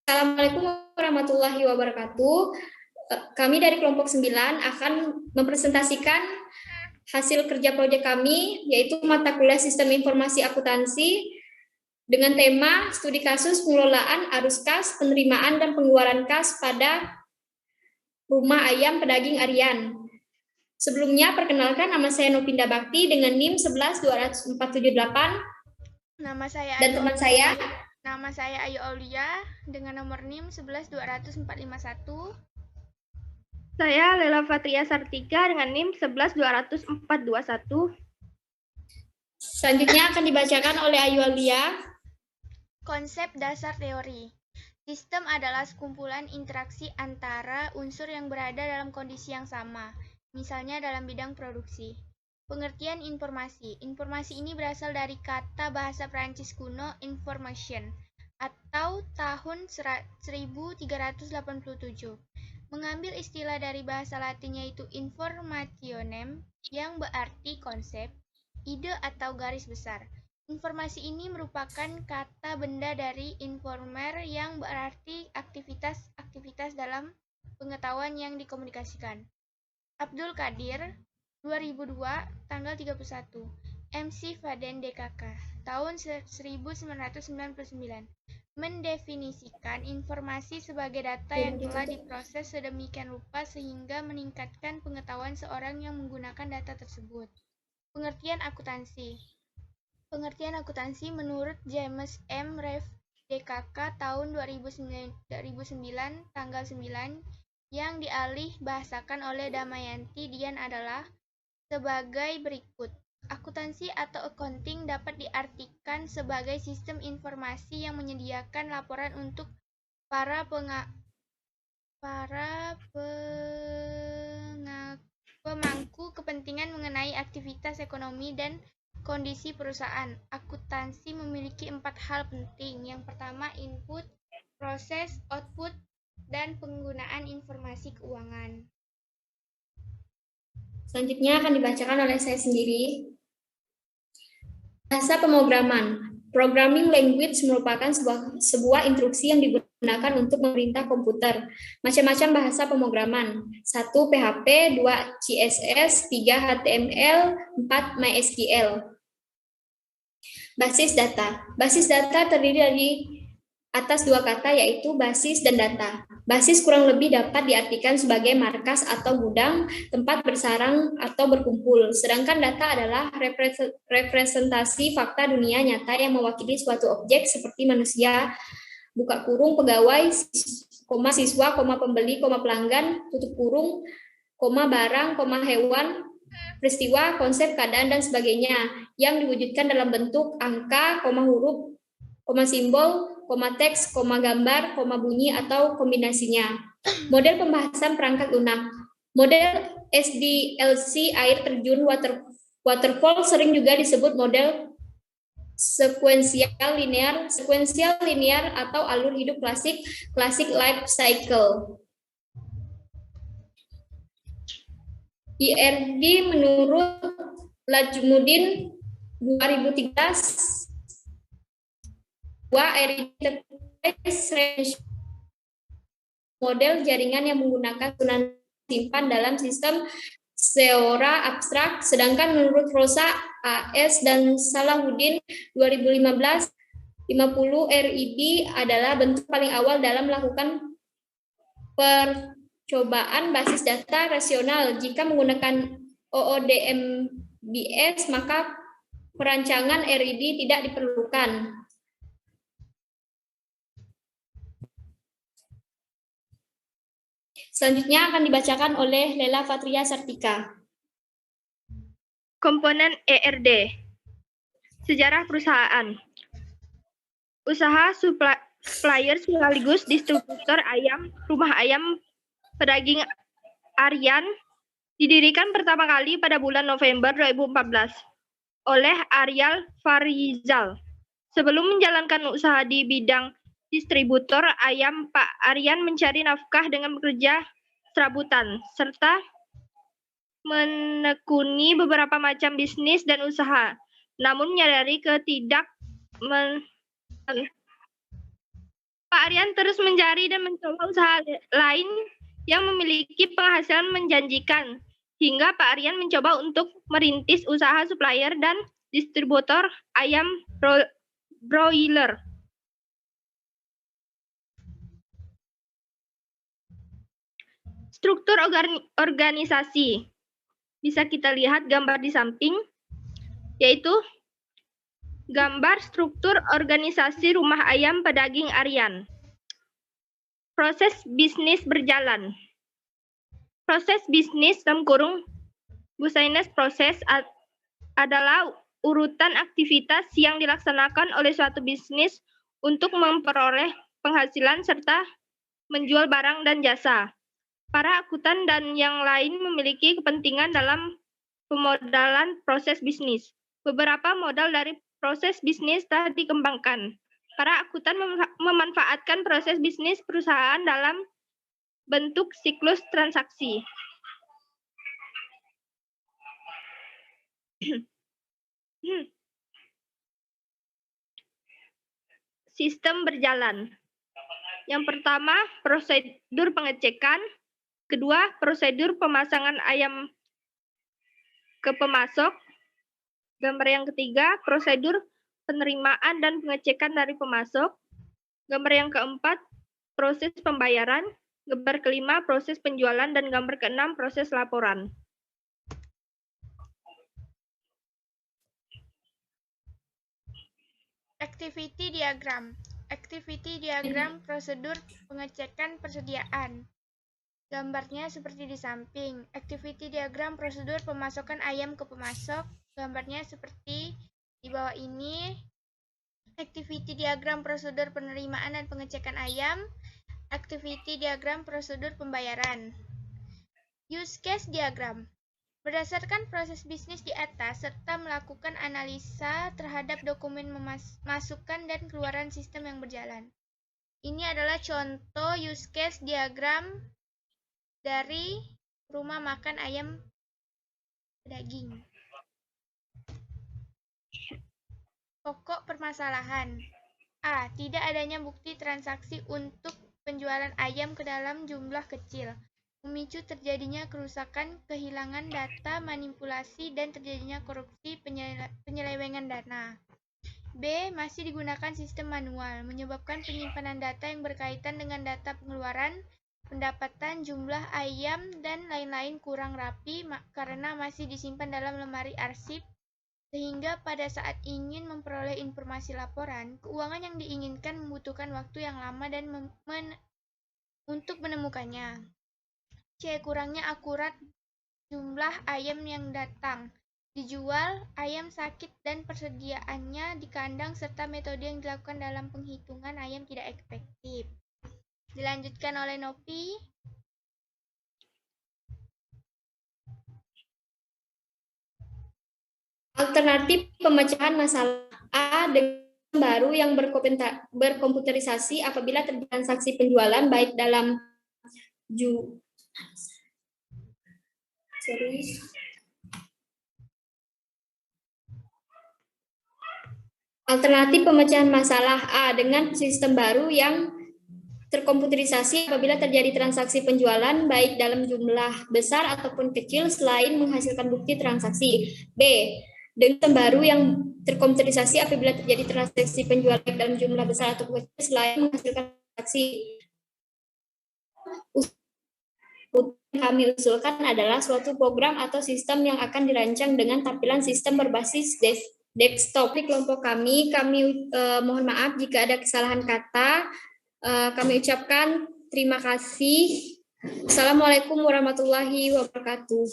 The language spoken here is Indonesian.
Assalamualaikum warahmatullahi wabarakatuh. Kami dari kelompok 9 akan mempresentasikan hasil kerja proyek kami, yaitu mata kuliah Sistem Informasi Akuntansi dengan tema studi kasus pengelolaan arus kas, penerimaan dan pengeluaran kas pada Rumah Ayam Pedaging Aryan. Sebelumnya, perkenalkan, nama saya Nopinda Bakti dengan NIM 1120478. Dan teman saya. Nama saya Ayu Aulia dengan nomor NIM 1120451. Saya Lela Fatria Sartika dengan NIM 1120421. Selanjutnya akan dibacakan oleh Ayu Aulia. Konsep dasar teori. Sistem adalah sekumpulan interaksi antara unsur yang berada dalam kondisi yang sama, misalnya dalam bidang produksi. Pengertian informasi. Informasi ini berasal dari kata bahasa Prancis kuno information atau tahun 1387. Mengambil istilah dari bahasa Latin yaitu informationem yang berarti konsep, ide atau garis besar. Informasi ini merupakan kata benda dari informer yang berarti aktivitas dalam pengetahuan yang dikomunikasikan. Abdul Qadir 2002, tanggal 31. MC Faden DKK, tahun 1999. Mendefinisikan informasi sebagai data yang telah diproses sedemikian rupa sehingga meningkatkan pengetahuan seorang yang menggunakan data tersebut. Pengertian akuntansi. Pengertian akuntansi menurut James M. Rev. DKK, tahun 2009, tanggal 9, yang dialih bahasakan oleh Damayanti Dian adalah sebagai berikut. Akuntansi atau accounting dapat diartikan sebagai sistem informasi yang menyediakan laporan untuk para pemangku kepentingan mengenai aktivitas ekonomi dan kondisi perusahaan. Akuntansi memiliki 4 hal penting. Yang pertama, input, proses, output, dan penggunaan informasi keuangan. Selanjutnya akan dibacakan oleh saya sendiri. Bahasa pemrograman. Programming language merupakan sebuah instruksi yang digunakan untuk memerintah komputer. Macam-macam bahasa pemrograman. 1. PHP, 2. CSS, 3. HTML, 4. MySQL. Basis data. Basis data terdiri dari atas 2 kata, yaitu basis dan data. Basis kurang lebih dapat diartikan sebagai markas atau gudang, tempat bersarang atau berkumpul. Sedangkan data adalah representasi fakta dunia nyata yang mewakili suatu objek seperti manusia, buka kurung, pegawai, siswa, pembeli, pelanggan, tutup kurung, barang, hewan, peristiwa, konsep, keadaan, dan sebagainya, yang diwujudkan dalam bentuk angka, huruf, simbol, teks, gambar, bunyi, atau kombinasinya. Model pembahasan perangkat lunak. Model SDLC air terjun waterfall sering juga disebut model sekuensial linear atau alur hidup klasik life cycle. IRD menurut Lajmuddin 2013 model jaringan yang menggunakan susunan simpan dalam sistem seora abstrak, sedangkan menurut Rosa AS dan Salahuddin 2015 50 RIB adalah bentuk paling awal dalam melakukan percobaan basis data rasional. Jika menggunakan OODMBS, maka perancangan RID tidak diperlukan. Selanjutnya akan dibacakan oleh Lela Fatria Sartika. Komponen ERD. Sejarah perusahaan. Usaha supplier sekaligus distributor ayam, Rumah Ayam Pedaging Aryan didirikan pertama kali pada bulan November 2014 oleh Aryal Farizal. Sebelum menjalankan usaha di bidang distributor ayam, Pak Aryan mencari nafkah dengan bekerja serabutan, serta menekuni beberapa macam bisnis dan usaha. Namun menyadari Pak Aryan terus mencari dan mencoba usaha lain yang memiliki penghasilan menjanjikan, hingga Pak Aryan mencoba untuk merintis usaha supplier dan distributor ayam broiler. Struktur organisasi. Bisa kita lihat gambar di samping, yaitu gambar struktur organisasi rumah ayam pedaging Aryan. Proses bisnis berjalan. Proses bisnis dalam kurung business proses adalah urutan aktivitas yang dilaksanakan oleh suatu bisnis untuk memperoleh penghasilan serta menjual barang dan jasa. Para akuntan dan yang lain memiliki kepentingan dalam pemodalan proses bisnis. Beberapa modal dari proses bisnis telah dikembangkan. Para akuntan memanfaatkan proses bisnis perusahaan dalam bentuk siklus transaksi. Sistem berjalan. Yang pertama, prosedur pengecekan. Kedua, prosedur pemasangan ayam ke pemasok. Gambar yang ketiga, prosedur penerimaan dan pengecekan dari pemasok. Gambar yang keempat, proses pembayaran. Gambar kelima, proses penjualan. Dan gambar keenam, proses laporan. Activity diagram. Activity diagram prosedur pengecekan persediaan. Gambarnya seperti di samping. Activity diagram prosedur pemasokan ayam ke pemasok. Gambarnya seperti di bawah ini. Activity diagram prosedur penerimaan dan pengecekan ayam. Activity diagram prosedur pembayaran. Use case diagram. Berdasarkan proses bisnis di atas serta melakukan analisa terhadap dokumen masukan dan keluaran sistem yang berjalan. Ini adalah contoh use case diagram dari rumah makan ayam daging. Pokok permasalahan. A. Tidak adanya bukti transaksi untuk penjualan ayam ke dalam jumlah kecil. Memicu terjadinya kerusakan, kehilangan data, manipulasi, dan terjadinya korupsi, penyelewengan dana. B. Masih digunakan sistem manual, menyebabkan penyimpanan data yang berkaitan dengan data pengeluaran, pendapatan, jumlah ayam, dan lain-lain kurang rapi karena masih disimpan dalam lemari arsip, sehingga pada saat ingin memperoleh informasi laporan, keuangan yang diinginkan membutuhkan waktu yang lama dan untuk menemukannya. C. Kurangnya akurat jumlah ayam yang datang, dijual, ayam sakit, dan persediaannya di kandang, serta metode yang dilakukan dalam penghitungan ayam tidak efektif. Dilanjutkan oleh Nopi. Alternatif pemecahan masalah. A. Dengan baru yang berkomputerisasi apabila terjadi transaksi penjualan baik dalam Alternatif pemecahan masalah. A. Dengan sistem baru yang terkomputerisasi apabila terjadi transaksi penjualan baik dalam jumlah besar ataupun kecil selain menghasilkan bukti transaksi. B. Dengan sistem baru yang terkomputerisasi apabila terjadi transaksi penjualan baik dalam jumlah besar ataupun kecil selain menghasilkan transaksi. Kami usulkan adalah suatu program atau sistem yang akan dirancang dengan tampilan sistem berbasis desktop. Di kelompok kami mohon maaf jika ada kesalahan kata. Kami ucapkan terima kasih. Assalamualaikum warahmatullahi wabarakatuh.